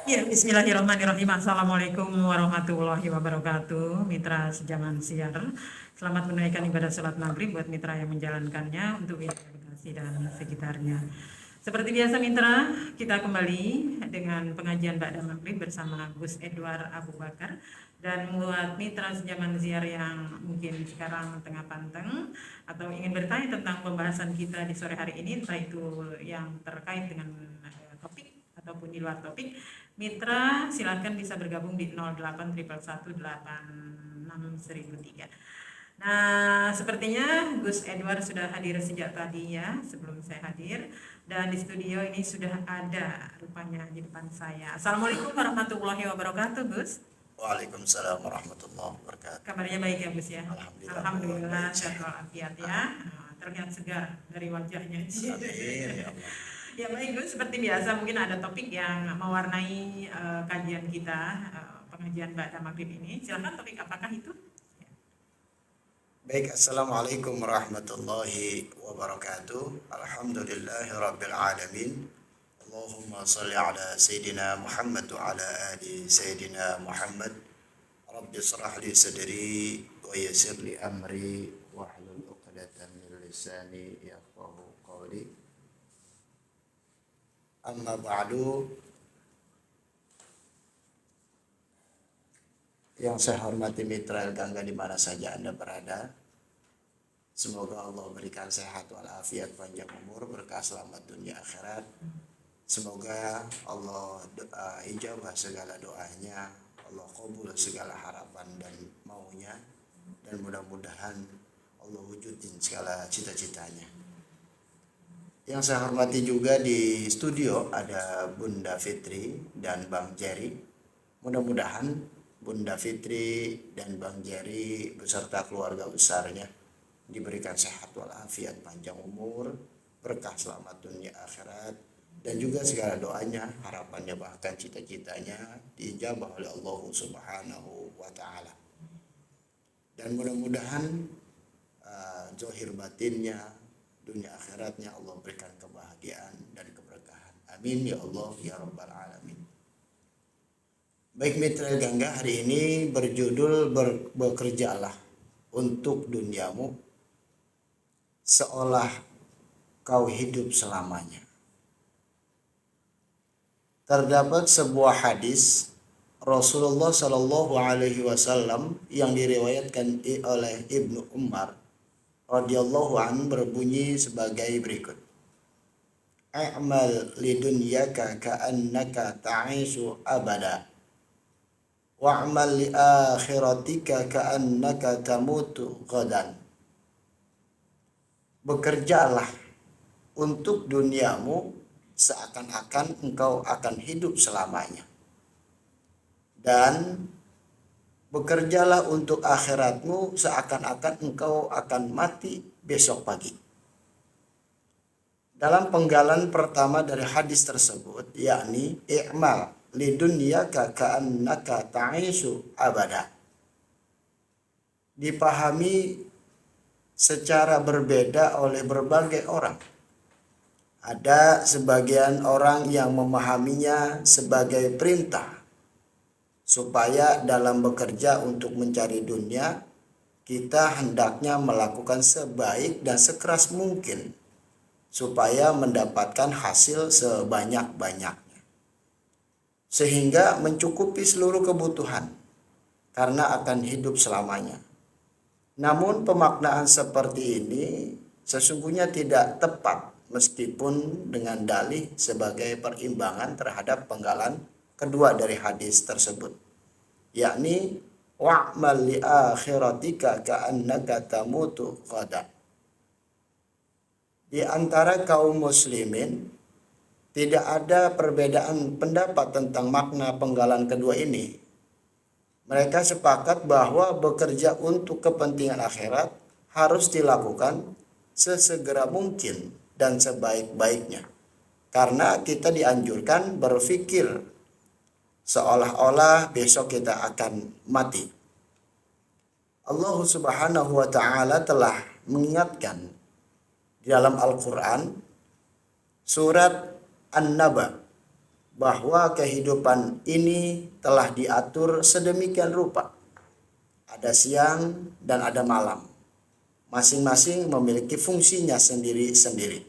Ya, bismillahirrahmanirrahim. Assalamualaikum warahmatullahi wabarakatuh. Mitra sejaman siar, selamat menunaikan ibadah sholat maghrib buat mitra yang menjalankannya untuk wilayah Bekasi dan sekitarnya. Seperti biasa mitra, kita kembali dengan pengajian Ba'da Maghrib bersama Gus Edward Abu Bakar. Dan buat mitra sejaman siar yang mungkin sekarang tengah panteng atau ingin bertanya tentang pembahasan kita di sore hari ini, entah itu yang terkait dengan topik ataupun di luar topik, mitra silakan bisa bergabung di 08 1003. Nah, sepertinya Gus Edward sudah hadir sejak tadi ya, sebelum saya hadir. Dan di studio ini sudah ada rupanya di depan saya. Assalamualaikum warahmatullahi wabarakatuh, Gus. Waalaikumsalam warahmatullahi wabarakatuh. Kabarnya baik ya, Gus ya? Alhamdulillah, Alhamdulillah, baik. sehat walafiat ya. Terlihat segar dari wajahnya. Amin ya Allah. Ya baik Gus, seperti biasa mungkin ada topik yang mewarnai kajian kita, pengajian Ba'da Maghrib ini. Silakan, topik apakah itu? Baik, assalamualaikum warahmatullahi wabarakatuh. Alhamdulillahi rabbil alamin. Allahumma salli ala sayyidina Muhammad wa ala ali sayyidina Muhammad. Rabbi shrah li sadri wa yassir li amri wahlul 'uqdatam min lisani yafqahu qawli. Amma ba'du, yang saya hormati mitra El Gangga di mana saja Anda berada. Semoga Allah berikan sehat walafiat, panjang umur, berkah selamat dunia akhirat. Semoga Allah ijabah segala doanya, Allah kabul segala harapan dan maunya, dan mudah-mudahan Allah wujudin segala cita-citanya. Yang saya hormati juga di studio ada Bunda Fitri dan Bang Jerry. Mudah-mudahan Bunda Fitri dan Bang Jerry beserta keluarga besarnya diberikan sehat walafiat, panjang umur, berkah selamat dunia akhirat, dan juga segala doanya, harapannya, bahkan cita-citanya diijabah oleh Allah Subhanahu wa taala. Dan mudah-mudahan zahir batinnya, dunia akhiratnya Allah berikan kebahagiaan dan keberkahan. Amin ya Allah ya rabbal alamin. Baik mitra Gangga, hari ini berjudul bekerjalah untuk duniamu seolah kau hidup selamanya. Terdapat sebuah hadis Rasulullah Shallallahu Alaihi Wasallam yang diriwayatkan oleh Ibnu Umar radhiyallahu anhu berbunyi sebagai berikut: A'mal lidunyaka ka'annaka ta'ishu abada, wa'mal li akhiratika ka'annaka tamutu ghadan. Bekerjalah untuk duniamu seakan-akan engkau akan hidup selamanya, dan bekerjalah untuk akhiratmu seakan-akan engkau akan mati besok pagi. Dalam penggalan pertama dari hadis tersebut, yakni i'mal lidunyaka ka'annaka ta'ishu abada, dipahami secara berbeda oleh berbagai orang. Ada sebagian orang yang memahaminya sebagai perintah supaya dalam bekerja untuk mencari dunia, kita hendaknya melakukan sebaik dan sekeras mungkin supaya mendapatkan hasil sebanyak-banyaknya, sehingga mencukupi seluruh kebutuhan karena akan hidup selamanya. Namun pemaknaan seperti ini sesungguhnya tidak tepat, meskipun dengan dalih sebagai perimbangan terhadap penggalan kedua dari hadis tersebut, yakni wa'mal li akhiratika ka'annaka tamutu ghadan. Di antara kaum muslimin tidak ada perbedaan pendapat tentang makna penggalan kedua ini. Mereka sepakat bahwa bekerja untuk kepentingan akhirat harus dilakukan sesegera mungkin dan sebaik-baiknya, karena kita dianjurkan berpikir seolah-olah besok kita akan mati. Allah Subhanahu wa taala telah mengingatkan di dalam Al-Qur'an surat An-Naba bahwa kehidupan ini telah diatur sedemikian rupa. Ada siang dan ada malam. Masing-masing memiliki fungsinya sendiri-sendiri.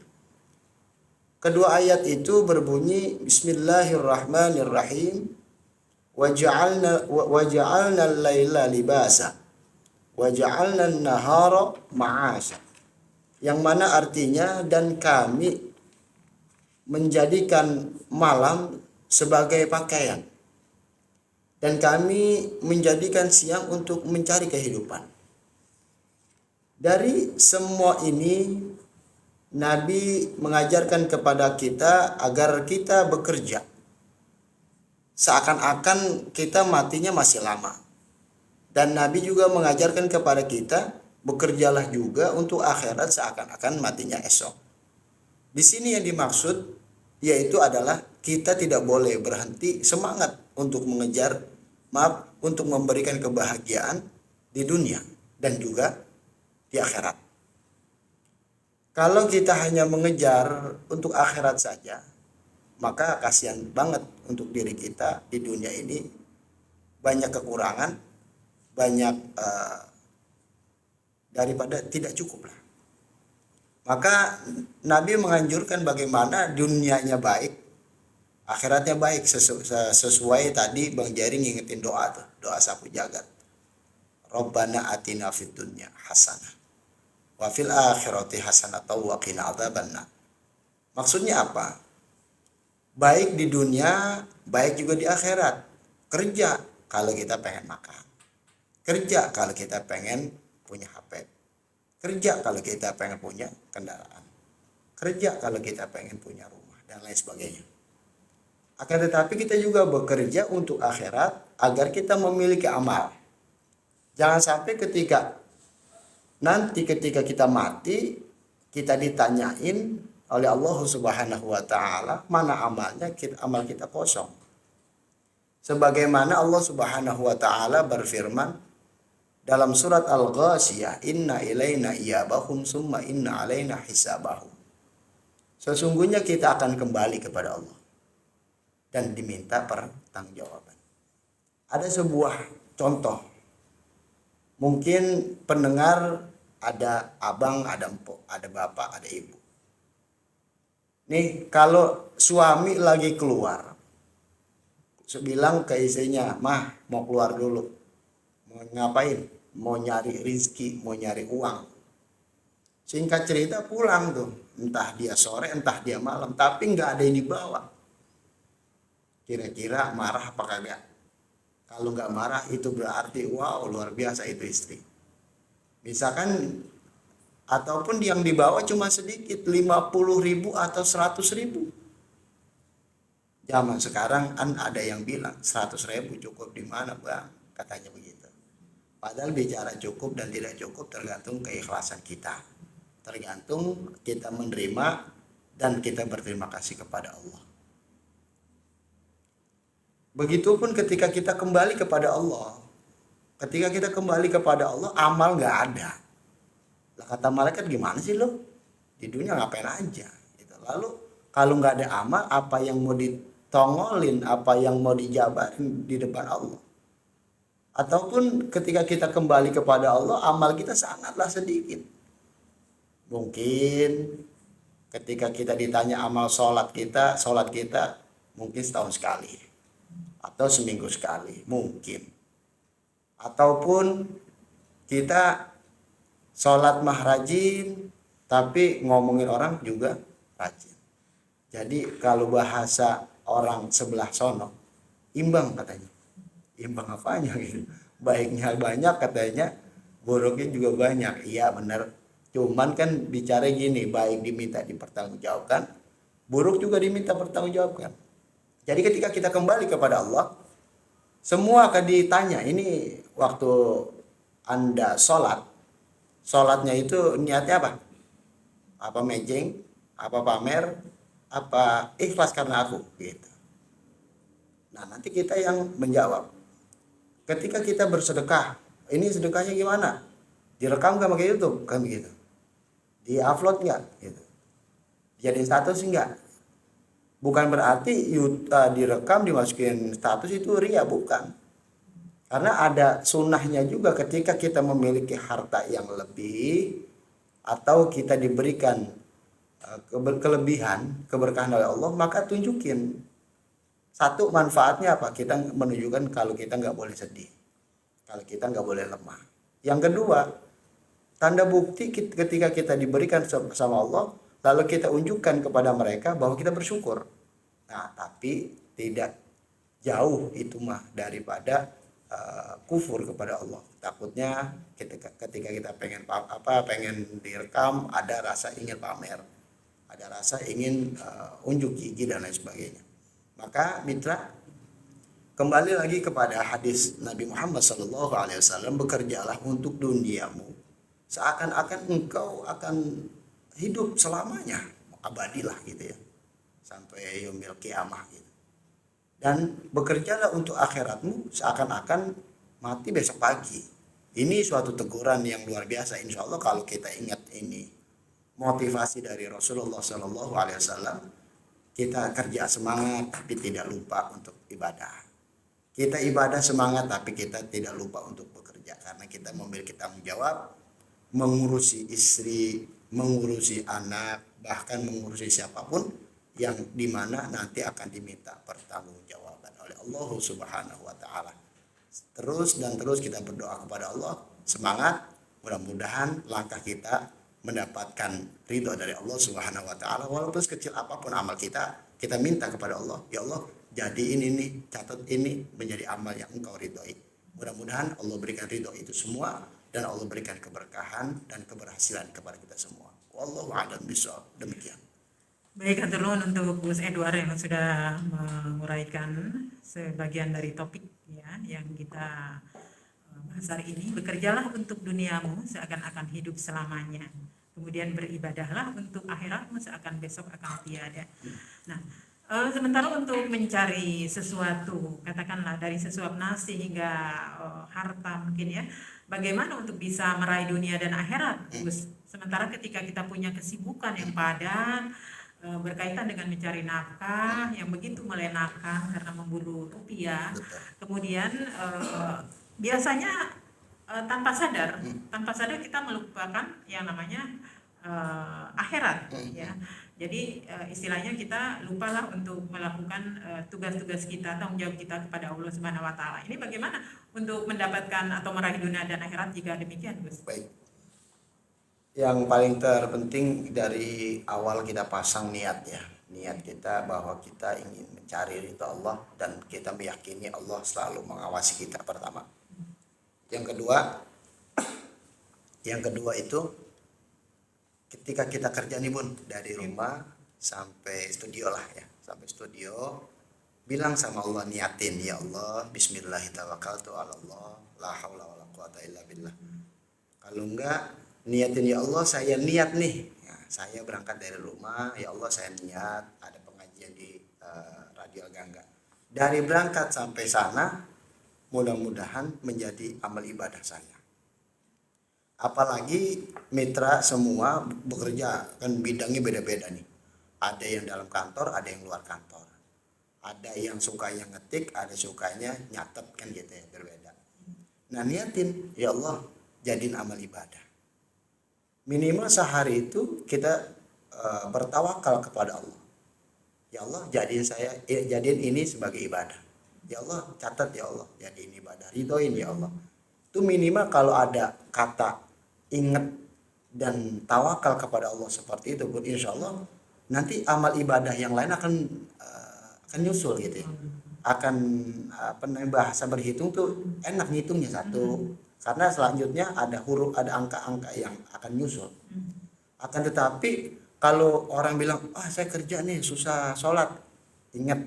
Kedua ayat itu berbunyi Bismillahirrahmanirrahim. Waja'alna al-laila libasa waja'alna an-nahara ma'asha. Yang mana artinya, dan kami menjadikan malam sebagai pakaian dan kami menjadikan siang untuk mencari kehidupan. Dari semua ini Nabi mengajarkan kepada kita agar kita bekerja seakan-akan kita matinya masih lama. Dan Nabi juga mengajarkan kepada kita bekerjalah juga untuk akhirat seakan-akan matinya esok. Di sini yang dimaksud yaitu adalah kita tidak boleh berhenti semangat untuk untuk memberikan kebahagiaan di dunia dan juga di akhirat. Kalau kita hanya mengejar untuk akhirat saja, maka kasihan banget untuk diri kita di dunia ini, banyak kekurangan, banyak daripada tidak cukup lah. Maka Nabi menganjurkan bagaimana dunianya baik, akhiratnya baik, sesuai tadi Bang Jari ngingetin doa tuh, doa sapu jagat. Rabbana atina fid dunya hasanah wa fil akhirati hasanatan wa qina adzabannar. Maksudnya apa? Baik di dunia, baik juga di akhirat. Kerja kalau kita pengen makan. Kerja kalau kita pengen punya HP. Kerja kalau kita pengen punya kendaraan. Kerja kalau kita pengen punya rumah dan lain sebagainya. Akan tetapi kita juga bekerja untuk akhirat agar kita memiliki amal. Jangan sampai ketika kita mati, kita ditanyain oleh Allah Subhanahu wa taala, mana amalnya, amal kita kosong. Sebagaimana Allah Subhanahu wa taala berfirman dalam surat Al-Ghashiyah, inna ilaina iyabahum summa inna alaina hisabahum. Sesungguhnya kita akan kembali kepada Allah dan diminta pertanggungjawaban. Ada sebuah contoh. Mungkin pendengar ada abang, ada empok, ada bapak, ada ibu. Nih kalau suami lagi keluar, bilang ke istrinya, mah mau keluar dulu. Mau ngapain? Mau nyari rizki, mau nyari uang. Singkat cerita pulang tuh, entah dia sore, entah dia malam, tapi nggak ada yang dibawa. Kira-kira marah apa kagak? Kalau nggak marah itu berarti wow luar biasa itu istri. Misalkan ataupun yang dibawa cuma sedikit, 50.000 atau 100.000. Zaman sekarang kan ada yang bilang 100.000 cukup di mana bang? Katanya begitu. Padahal bicara cukup dan tidak cukup tergantung keikhlasan kita. Tergantung kita menerima dan kita berterima kasih kepada Allah. Begitupun ketika kita kembali kepada Allah. Ketika kita kembali kepada Allah, amal nggak ada. Lah kata malaikat, gimana sih lo? Di dunia ngapain aja? Gitu. Lalu kalau nggak ada amal, apa yang mau ditongolin, apa yang mau dijabarin di depan Allah? Ataupun ketika kita kembali kepada Allah, amal kita sangatlah sedikit. Mungkin ketika kita ditanya amal sholat kita mungkin setahun sekali. Atau seminggu sekali, mungkin. Ataupun kita sholat mah rajin, tapi ngomongin orang juga rajin. Jadi kalau bahasa orang sebelah sono, imbang katanya. Imbang apanya gitu. Baiknya banyak katanya, buruknya juga banyak. Iya benar. Cuman kan bicara gini, baik diminta dipertanggungjawabkan, buruk juga diminta pertanggungjawabkan. Jadi ketika kita kembali kepada Allah, semua akan ditanya. Ini waktu Anda sholatnya itu niatnya apa? Apa mejeng, apa pamer, apa ikhlas karena aku gitu. Nah nanti kita yang menjawab. Ketika kita bersedekah, ini sedekahnya gimana? Direkam gak pakai YouTube kan begitu? Di upload nggak? Gitu. Jadi status enggak? Bukan berarti direkam dimasukin status itu ria, bukan. Karena ada sunnahnya juga ketika kita memiliki harta yang lebih atau kita diberikan kelebihan, keberkahan oleh Allah, maka tunjukin. Satu, manfaatnya apa? Kita menunjukkan kalau kita nggak boleh sedih, kalau kita nggak boleh lemah. Yang kedua, tanda bukti ketika kita diberikan sama Allah, lalu kita unjukkan kepada mereka bahwa kita bersyukur. Nah, tapi tidak jauh itu mah daripada kufur kepada Allah. Takutnya ketika kita pengen direkam, ada rasa ingin pamer, ada rasa ingin unjuk gigi dan lain sebagainya. Maka mitra, kembali lagi kepada hadis Nabi Muhammad SAW, bekerjalah untuk duniamu seakan-akan engkau akan hidup selamanya, abadilah gitu ya, sampai yaumil kiamah gitu. Dan bekerjalah untuk akhiratmu seakan-akan mati besok pagi. Ini suatu teguran yang luar biasa. Insya Allah kalau kita ingat ini motivasi dari Rasulullah SAW, kita kerja semangat tapi tidak lupa untuk ibadah. Kita ibadah semangat tapi kita tidak lupa untuk bekerja, karena kita memiliki tanggung jawab mengurusi istri, mengurusi anak, bahkan mengurusi siapapun yang dimana nanti akan diminta pertanggungjawaban oleh Allah Subhanahu wa taala. Terus dan terus kita berdoa kepada Allah, semangat, mudah-mudahan langkah kita mendapatkan ridho dari Allah Subhanahu wa taala. Walaupun sekecil apapun amal kita minta kepada Allah, ya Allah, jadiin ini, catat ini menjadi amal yang engkau ridhoi. Mudah-mudahan Allah berikan ridho itu semua dan Allah berikan keberkahan dan keberhasilan kepada kita semua. Wallahu a'lam bishawab. Demikian. Baik, hatur nuhun untuk Gus Edward yang sudah menguraikan sebagian dari topik ya yang kita bahas hari ini. Bekerjalah untuk duniamu seakan-akan hidup selamanya. Kemudian beribadahlah untuk akhiratmu seakan besok akan tiada. Nah, sementara untuk mencari sesuatu, katakanlah dari sesuap nasi hingga harta mungkin ya, bagaimana untuk bisa meraih dunia dan akhirat, Gus? Sementara ketika kita punya kesibukan yang padat, berkaitan dengan mencari nafkah yang begitu melenakan karena memburu rupiah, kemudian biasanya tanpa sadar kita melupakan yang namanya akhirat ya. Jadi istilahnya kita lupalah untuk melakukan tugas-tugas kita, tanggung jawab kita kepada Allah Subhanahu wa taala. Ini bagaimana untuk mendapatkan atau meraih dunia dan akhirat jika demikian, Gus? Baik. Yang paling terpenting dari awal kita pasang niat ya. Niat kita bahwa kita ingin mencari ridha Allah dan kita meyakini Allah selalu mengawasi kita pertama. Yang kedua itu ketika kita kerja nih Bun, dari rumah sampai studio lah ya, sampai studio, bilang sama Allah, niatin, ya Allah, bismillahirrahmanirrahim, la haula wala quwata illa billah. Kalau enggak, niatin, ya Allah, saya niat nih ya, saya berangkat dari rumah, ya Allah saya niat ada pengajian di Radio Gangga. Dari berangkat sampai sana, mudah-mudahan menjadi amal ibadah saya. Apalagi mitra semua bekerja kan bidangnya beda-beda nih. Ada yang dalam kantor, ada yang luar kantor. Ada yang sukanya ngetik, ada sukanya nyatet kan gitu ya, berbeda. Nah niatin, ya Allah jadiin amal ibadah. Minimal sehari itu kita bertawakal kepada Allah. Ya Allah jadiin ini sebagai ibadah. Ya Allah catat, ya Allah jadiin ibadah. Ridhoin ya Allah. Itu minimal kalau ada kata ingat dan tawakal kepada Allah seperti itu, insya Allah nanti amal ibadah yang lain akan nyusul gitu ya. Akan bahasa berhitung tuh enak ngitungnya satu, karena selanjutnya ada huruf, ada angka-angka yang akan nyusul. Akan tetapi kalau orang bilang saya kerja nih susah sholat, ingat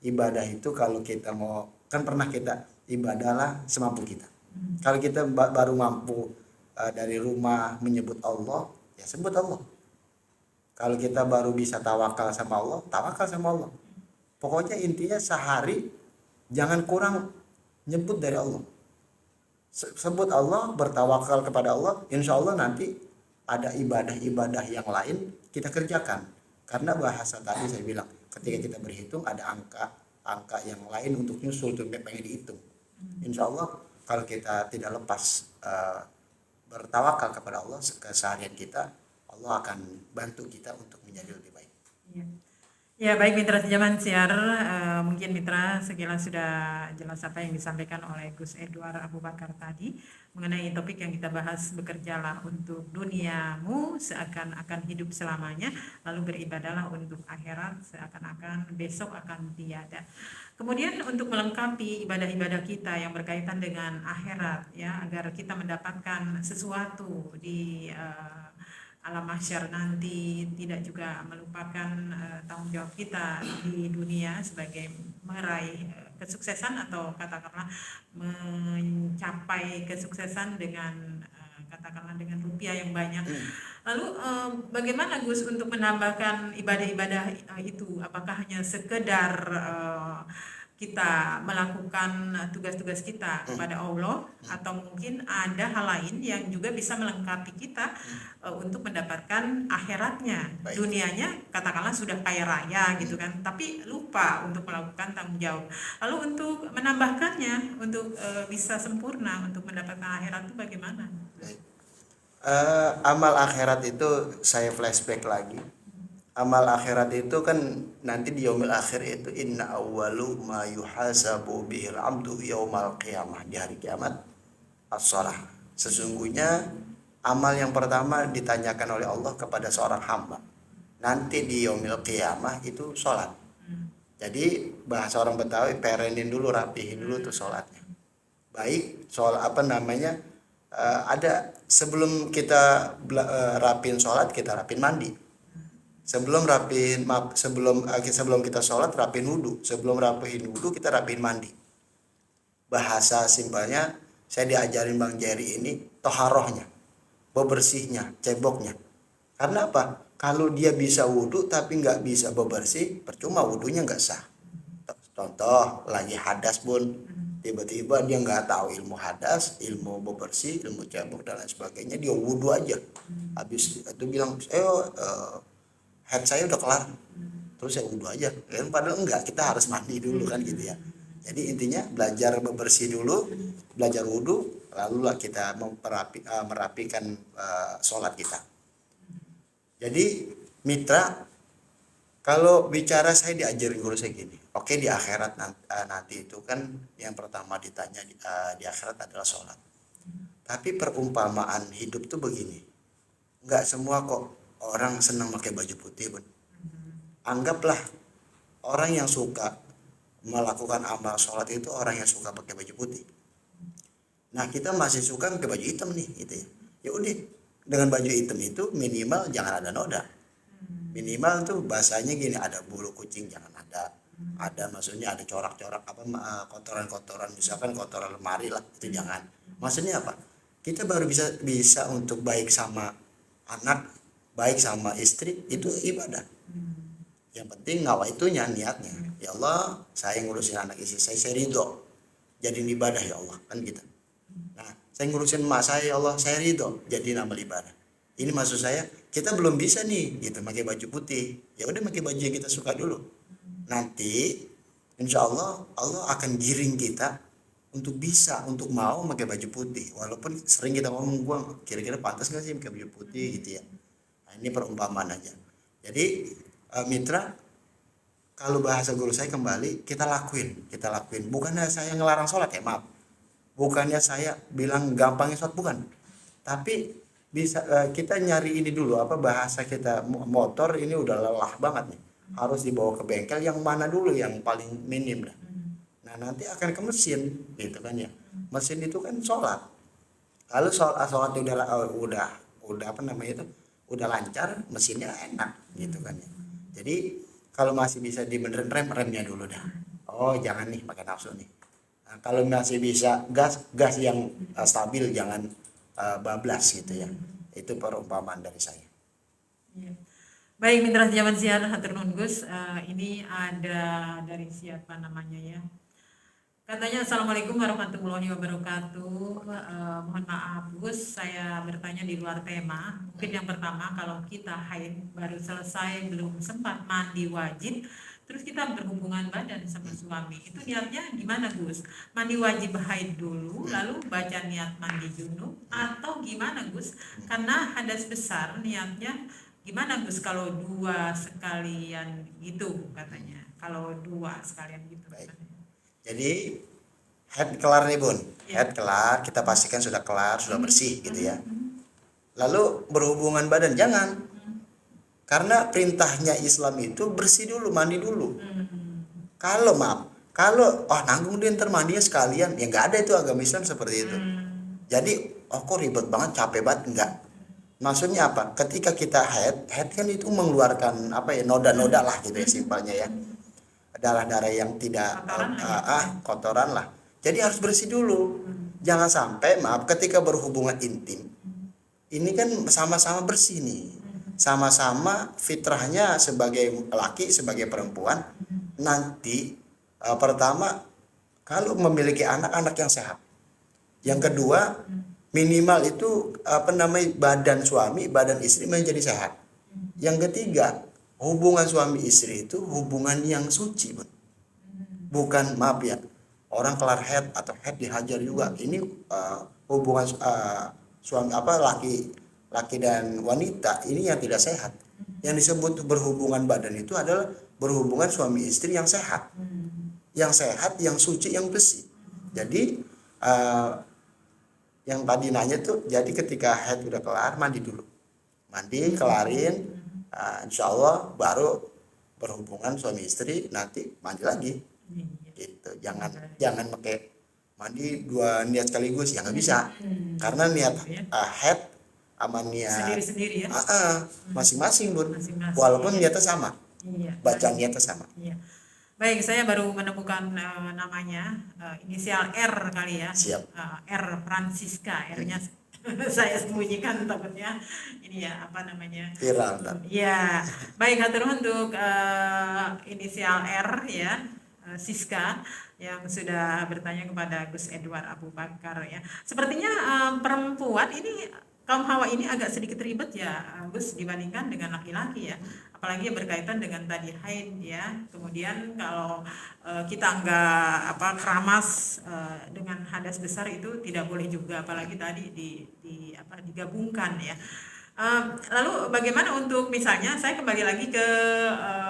ibadah itu kalau kita mau, kan pernah kita ibadahlah semampu kita. Kalau kita baru mampu dari rumah menyebut Allah, ya sebut Allah. Kalau kita baru bisa tawakal sama Allah, tawakal sama Allah. Pokoknya intinya sehari jangan kurang nyebut dari Allah. Sebut Allah, bertawakal kepada Allah, insya Allah nanti ada ibadah-ibadah yang lain kita kerjakan. Karena bahasa tadi saya bilang, ketika kita berhitung ada angka yang lain untuk nyusul tuh pengen dihitung. Insya Allah kalau kita tidak lepas bertawakal kepada Allah keseharian kita, Allah akan bantu kita untuk menjadi lebih baik. Ya. Ya, baik mitra zaman siar, mungkin mitra sekilas sudah jelas apa yang disampaikan oleh Gus Edward Abu Bakar tadi mengenai topik yang kita bahas, bekerjalah untuk duniamu seakan-akan hidup selamanya, lalu beribadahlah untuk akhirat seakan-akan besok akan tiada. Kemudian untuk melengkapi ibadah-ibadah kita yang berkaitan dengan akhirat ya, agar kita mendapatkan sesuatu di alam mahsyar nanti, tidak juga melupakan tanggung jawab kita di dunia sebagai meraih kesuksesan atau katakanlah mencapai kesuksesan dengan katakanlah dengan rupiah yang banyak. Lalu bagaimana Gus untuk menambahkan ibadah-ibadah itu? Apakah hanya sekedar kita melakukan tugas-tugas kita kepada Allah, atau mungkin ada hal lain yang juga bisa melengkapi kita untuk mendapatkan akhiratnya? Baik. Dunianya katakanlah sudah kaya raya gitu kan, tapi lupa untuk melakukan tanggung jawab. Lalu untuk menambahkannya, untuk bisa sempurna untuk mendapatkan akhirat itu bagaimana? Baik. Amal akhirat itu saya flashback lagi. Amal akhirat itu kan nanti di yaumil akhir itu inna awwalu ma yuhasabu bihil abdu yaumal qiyamah, di hari kiamat as-shalah. Sesungguhnya amal yang pertama ditanyakan oleh Allah kepada seorang hamba nanti di yaumil qiyamah itu sholat. Jadi bahasa orang Betawi, perenin dulu, rapihin dulu tuh sholatnya. Baik soal ada sebelum kita rapin sholat, kita rapin mandi. Sebelum kita sholat rapin wudhu. Sebelum rapin wudhu kita rapin mandi. Bahasa simpelnya saya diajarin Bang Jerry ini toharohnya, bebersihnya, ceboknya. Karena apa? Kalau dia bisa wudhu tapi nggak bisa bebersih, percuma wudhunya nggak sah. Contoh lagi hadas bun, tiba-tiba dia nggak tahu ilmu hadas, ilmu bebersih, ilmu cebok dan lain sebagainya, dia wudhu aja. Habis itu bilang, head saya udah kelar, terus saya wudhu aja. Padahal enggak, kita harus mandi dulu kan gitu ya. Jadi intinya belajar bebersih dulu, belajar wudhu, lalu lah kita merapikan sholat kita. Jadi mitra, kalau bicara saya diajarin guru saya gini, oke, di akhirat nanti itu kan yang pertama ditanya di akhirat adalah sholat. Tapi perumpamaan hidup tuh begini, nggak semua kok orang senang pakai baju putih, Bun. Anggaplah orang yang suka melakukan amal sholat itu orang yang suka pakai baju putih. Nah, kita masih suka pakai baju hitam nih, gitu ya. Ya udah, dengan baju hitam itu minimal jangan ada noda. Minimal tuh bahasanya gini, ada bulu kucing jangan ada. Ada maksudnya ada corak-corak kotoran-kotoran, misalkan kotoran lemari lah, itu jangan. Maksudnya apa? Kita baru bisa untuk baik sama anak, baik sama istri, itu ibadah. Yang penting nawa itunya, niatnya. Ya Allah, saya ngurusin anak istri saya ridho, jadi ibadah ya Allah, kan gitu. Nah, saya ngurusin emak saya, ya Allah, saya ridho, jadi amal ibadah. Ini maksud saya, kita belum bisa nih gitu pakai baju putih. Ya udah, pakai baju yang kita suka dulu. Nanti insya Allah Allah akan giring kita untuk bisa, untuk mau pakai baju putih. Walaupun sering kita ngomong, gua kira-kira pantas gak sih pakai baju putih gitu ya. Ini perumpamaan aja. Jadi mitra, kalau bahasa guru saya kembali, kita lakuin. Bukannya saya ngelarang sholat ya, maaf. Bukannya saya bilang gampangnya sholat, bukan. Tapi bisa kita nyari ini dulu, bahasa kita, motor ini udah lelah banget nih. Harus dibawa ke bengkel yang mana dulu, yang paling minim lah. Nah, nanti akan ke mesin gitu kan ya. Mesin itu kan sholat. Kalau sholat udah udah lancar, mesinnya enak gitu kan ya. Jadi kalau masih bisa dibenerin remnya dulu dah. Oh, jangan nih pakai nafsu nih. Nah, kalau masih bisa gas yang stabil, jangan bablas gitu ya. Itu perumpamaan dari saya. Ya. Baik mitra zaman siar, hatur nuhun Gus. Ini ada dari siapa namanya ya? Katanya Assalamualaikum warahmatullahi wabarakatuh. Mohon maaf Gus, saya bertanya di luar tema. Mungkin yang pertama, kalau kita haid baru selesai belum sempat mandi wajib, terus kita berhubungan badan sama suami, itu niatnya gimana Gus? Mandi wajib haid dulu lalu baca niat mandi junub atau gimana Gus? Karena hadas besar niatnya gimana Gus kalau dua sekalian gitu katanya, kalau dua sekalian gitu Baik. katanya. Jadi head kelar nih Bun, Ya. head kelar, kita pastikan sudah kelar, sudah bersih gitu ya. Lalu berhubungan badan jangan, karena perintahnya Islam itu bersih dulu, mandi dulu. Kalau kalau nanggung dia ntar mandinya sekalian, ya nggak ada itu agama Islam seperti itu. Jadi kok ribet banget, capek banget, enggak. Maksudnya apa? Ketika kita head kan itu mengeluarkan apa ya, noda-noda lah gitu ya simpelnya ya. Darah-darah yang tidak Kotoran lah ya. kotoran lah. Jadi harus bersih dulu. Jangan sampai ketika berhubungan intim ini kan sama-sama bersih nih. Sama-sama fitrahnya sebagai laki, sebagai perempuan. Nanti pertama kalau memiliki anak-anak yang sehat. Yang kedua, minimal itu badan suami, badan istri menjadi sehat. Yang ketiga, hubungan suami istri itu hubungan yang suci, Bun. Bukan, maaf ya, orang kelar head atau head dihajar juga. Ini hubungan suami laki dan wanita ini yang tidak sehat. Yang disebut berhubungan badan itu adalah berhubungan suami istri yang sehat. Yang sehat, yang suci, yang bersih. Jadi yang tadi nanya tuh, jadi ketika head udah kelar, mandi dulu. Mandi, kelarin, insya Allah baru berhubungan suami istri, nanti mandi lagi. Gitu. Jangan pakai mandi dua niat sekaligus, ya nggak bisa. Karena niat head sama niat Sendiri-sendiri ya. masing-masing Bun. Masing-masing. Walaupun niatnya sama, Iya. baca niatnya sama. Iya. Baik, saya baru menemukan namanya inisial R kali ya. Siap. R Francisca, R-nya saya sembunyikan takutnya ini ya apa namanya. Viral ntar. Iya. Baik, hatur untuk inisial R ya. Siska yang sudah bertanya kepada Gus Edward Abu Bakar ya. Sepertinya perempuan ini, kaum hawa ini agak sedikit ribet ya Gus dibandingkan dengan laki-laki ya, apalagi berkaitan dengan tadi haid ya. Kemudian kalau kita nggak keramas dengan hadas besar itu tidak boleh juga, apalagi tadi digabungkan ya. Lalu bagaimana untuk misalnya saya kembali lagi ke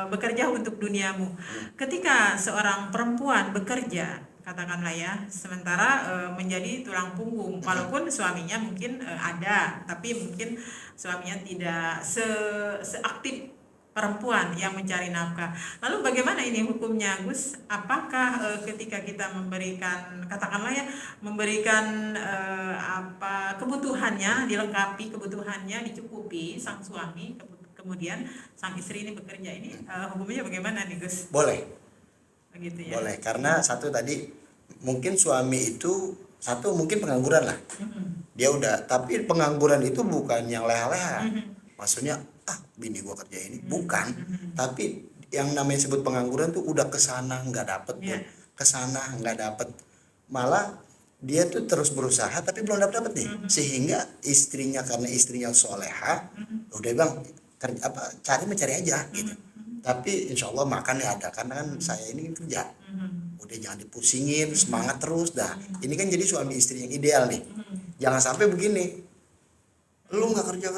bekerja untuk duniamu. Ketika seorang perempuan bekerja, katakanlah ya, sementara menjadi tulang punggung, walaupun suaminya mungkin ada, tapi mungkin suaminya tidak seaktif perempuan yang mencari nafkah. Lalu bagaimana ini hukumnya Gus? Apakah ketika kita memberikan, katakanlah ya, memberikan kebutuhannya, dilengkapi kebutuhannya, dicukupi sang suami, kemudian sang istri ini bekerja, ini hukumnya bagaimana nih Gus? Boleh. Begitu ya. Boleh, karena satu tadi mungkin suami itu mungkin pengangguran lah. Dia udah, tapi pengangguran itu bukan yang leha-leha. Maksudnya bini gua kerja ini, bukan. Tapi yang namanya sebut pengangguran tuh udah kesana nggak dapet, kesana nggak dapet, malah dia tuh terus berusaha tapi belum dapet nih. Sehingga istrinya, karena istrinya soleha, udah bang mencari aja gitu. Tapi insya Allah makannya ada, karena kan saya ini kerja. Udah jangan dipusingin, semangat terus dah. Ini kan jadi suami istri yang ideal nih. Jangan sampai begini, lu nggak kerja,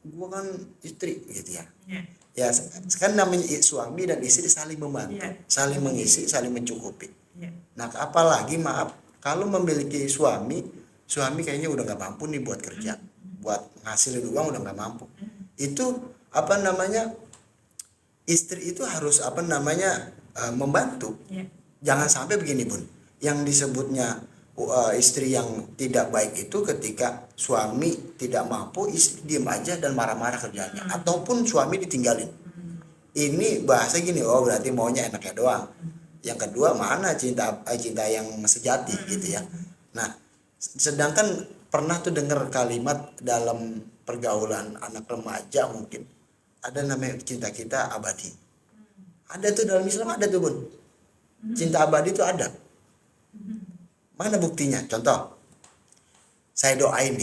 gua kan istri gitu ya. Ya kan namanya suami dan istri saling membantu, saling mengisi, saling mencukupi. Nah apalagi maaf, kalau memiliki suami kayaknya udah nggak mampu nih buat kerja, buat ngasilin uang udah nggak mampu. Itu istri itu harus membantu. Jangan sampai begini Bun, yang disebutnya istri yang tidak baik itu ketika suami tidak mampu, istri diam aja dan marah-marah kerjanya, ataupun suami ditinggalin. Ini bahasa gini, berarti maunya enaknya doang. Yang kedua, mana cinta yang sejati gitu ya. Nah, sedangkan pernah tuh dengar kalimat dalam pergaulan anak remaja, mungkin ada namanya cinta kita abadi. Ada tuh dalam Islam, ada tuh Bun. Cinta abadi itu ada. Mana buktinya? Contoh, saya doain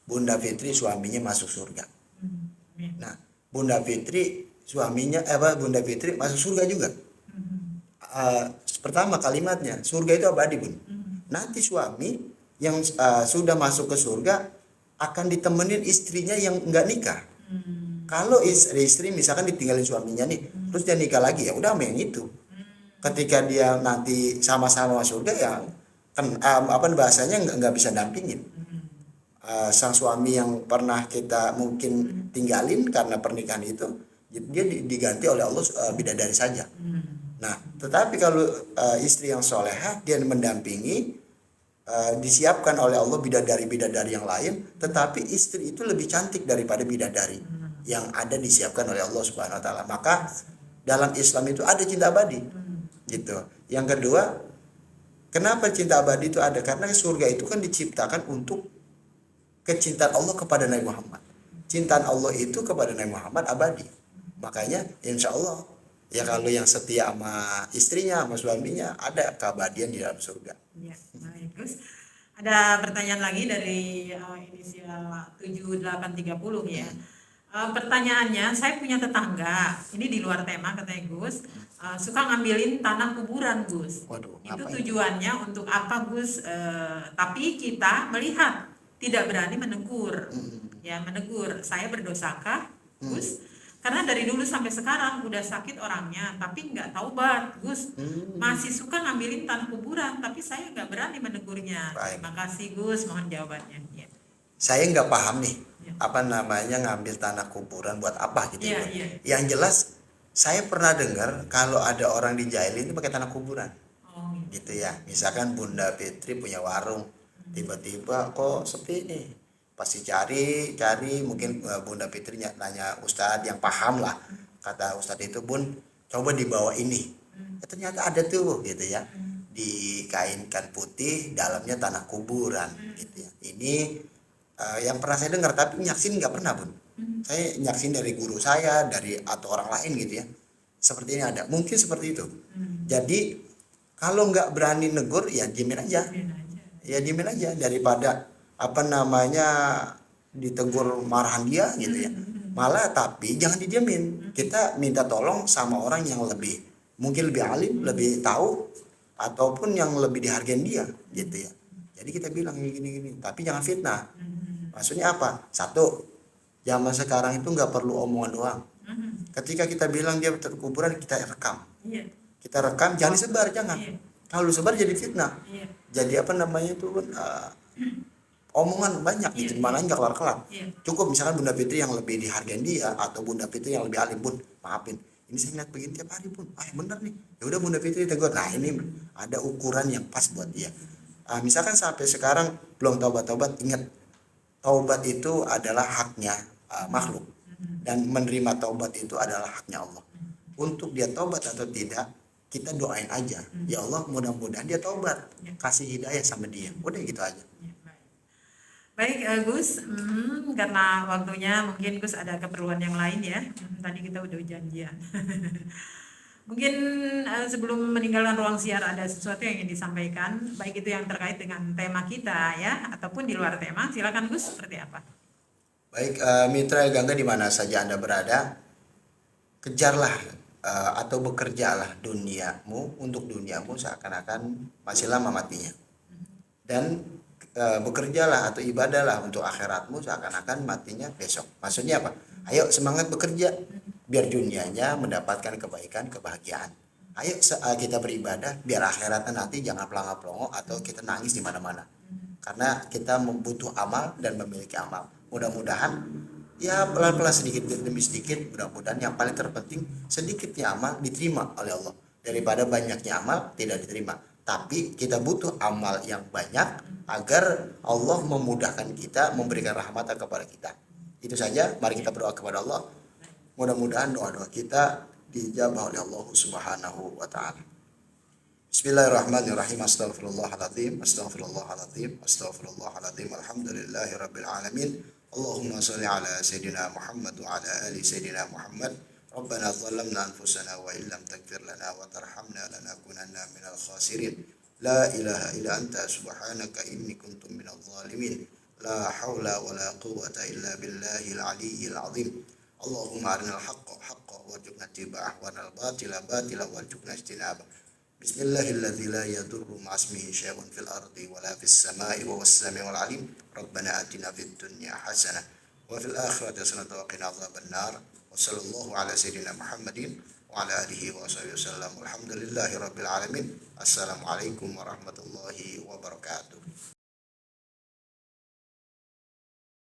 Bunda Fitri suaminya masuk surga. Nah, Bunda Fitri suaminya Bunda Fitri masuk surga juga. Pertama kalimatnya, surga itu abadi Bun. Nanti suami yang sudah masuk ke surga akan ditemenin istrinya yang nggak nikah. Kalau istri misalkan ditinggalin suaminya nih, terus dia nikah lagi, ya udah main itu. Ketika dia nanti sama-sama masuk surga ya kan apa bahasanya nggak bisa dampingin. Sang suami yang pernah kita mungkin tinggalin karena pernikahan itu, dia diganti oleh Allah bidadari saja. Nah, tetapi kalau istri yang solehah, dia mendampingi, disiapkan oleh Allah bidadari-bidadari yang lain, tetapi istri itu lebih cantik daripada bidadari yang ada disiapkan oleh Allah Subhanahu Wa Taala. Maka dalam Islam itu ada cinta abadi, gitu. Yang kedua, kenapa cinta abadi itu ada? Karena surga itu kan diciptakan untuk kecintaan Allah kepada Nabi Muhammad. Cintaan Allah itu kepada Nabi Muhammad abadi. Makanya insya Allah ya kalau yang setia sama istrinya, sama suaminya, ada keabadian di dalam surga. Ya, baik Gus. Ada pertanyaan lagi dari inisial 7830 ya. Pertanyaannya, saya punya tetangga, ini di luar tema katanya Gus, suka ngambilin tanah kuburan Gus. Waduh, Itu ngapain? tujuannya untuk apa Gus? Tapi kita melihat tidak berani menegur. Ya, menegur. Saya berdosakah Gus? Karena dari dulu sampai sekarang udah sakit orangnya, tapi nggak taubat, Gus. Masih suka ngambilin tanah kuburan, tapi saya nggak berani menegurnya. Baik. Terima kasih Gus, mohon jawabannya. Ya. Saya nggak paham nih, Ya. apa namanya ngambil tanah kuburan buat apa gitu. Iya, ya. iya. Yang jelas saya pernah dengar kalau ada orang dijailin itu pakai tanah kuburan. Oh, Gitu ya. Misalkan Bunda Fitri punya warung, tiba-tiba kok sepi nih. Pasti cari mungkin Bunda Fitri nanya Ustadz yang paham lah. Kata Ustadz itu, Bun, coba dibawa ini. Ya, ternyata ada tuh gitu ya. Dikainkan putih, dalamnya tanah kuburan gitu ya. Ini yang pernah saya dengar, tapi nyaksin nggak pernah Bun. Saya nyaksin dari guru saya, atau orang lain gitu ya. Seperti ini ada, mungkin seperti itu. Jadi kalau nggak berani negur ya diemin aja. Ya diemin aja daripada apa namanya ditegur marahan dia gitu ya. Malah tapi jangan didiemin. Kita minta tolong sama orang yang mungkin lebih alim, lebih tahu, ataupun yang lebih dihargain dia gitu ya. Jadi kita bilang gini, tapi jangan fitnah. Maksudnya apa? Satu, zaman sekarang itu nggak perlu omongan doang. Ketika kita bilang dia terkuburan, kita rekam. Kita rekam, jangan disebar, jangan. Kalau disebar jadi fitnah. Jadi apa namanya itu omongan banyak gitu, malah nggak kelar-kelar. Cukup misalkan Bunda Fitri yang lebih dihargain dia, atau Bunda Fitri yang lebih alim, Bun, maafin. Ini saya ngeliat begini tiap hari Bun, bener nih. Ya udah Bunda Fitri tegur. Nah ini ada ukuran yang pas buat dia. Misalkan sampai sekarang belum taubat, ingat taubat itu adalah haknya makhluk, dan menerima taubat itu adalah haknya Allah. Untuk dia taubat atau tidak, kita doain aja, ya Allah mudah-mudahan dia taubat, kasih hidayah sama dia, udah gitu aja. Baik Gus, karena waktunya mungkin Gus ada keperluan yang lain ya. Tadi kita udah janjian. Mungkin sebelum meninggalkan ruang siar ada sesuatu yang ingin disampaikan, baik itu yang terkait dengan tema kita ya, ataupun di luar tema. Silakan Gus, seperti apa? Baik, Mitra Gangga di mana saja Anda berada, kejarlah atau bekerjalah duniamu untuk duniamu seakan-akan masih lama matinya. Dan bekerjalah atau ibadahlah untuk akhiratmu seakan-akan matinya besok. Maksudnya apa? Ayo semangat bekerja biar dunianya mendapatkan kebaikan, kebahagiaan. Ayo kita beribadah biar akhiratnya nanti jangan pelangap-pelongo atau kita nangis di mana-mana. Karena kita membutuh amal dan memiliki amal. Mudah-mudahan ya pelan-pelan sedikit demi sedikit, mudah-mudahan yang paling terpenting sedikitnya amal diterima oleh Allah daripada banyaknya amal tidak diterima. Tapi kita butuh amal yang banyak agar Allah memudahkan kita, memberikan rahmat kepada kita. Itu saja, mari kita berdoa kepada Allah. Mudah-mudahan doa-doa kita dijabah oleh Allah Subhanahu wa taala. Bismillahirrahmanirrahim. Astaghfirullahaladzim. Alhamdulillahirabbil alamin. Allahumma shalli ala sayyidina Muhammad wa ala ali sayyidina Muhammad. Rabbana zalamna anfusana wa illam taghfir lana wa tarhamna lanakunanna minal khasirin. La ilaha illa anta subhanaka inni kuntu minadh dhalimin. La haula wa la quwwata illa billahil aliyyil azim. Allahumma arinal haqqa haqqa warzuqna ittiba'ah wa arinal batila batila warzuqna ijtinabah. Bismillahilladzi la yadurru ma'asmihi syai'un fil ardi wa la fis sama'i wa huwas samiul alim. Rabbana atina fid dunya hasanah wa fil akhirati hasanah wa qina adzabannar. Wa sallallahu ala sayyidina Muhammadin wa ala alihi wa sahbihi wasallam. Alhamdulillahi rabbil alamin. Assalamualaikum warahmatullahi wabarakatuh.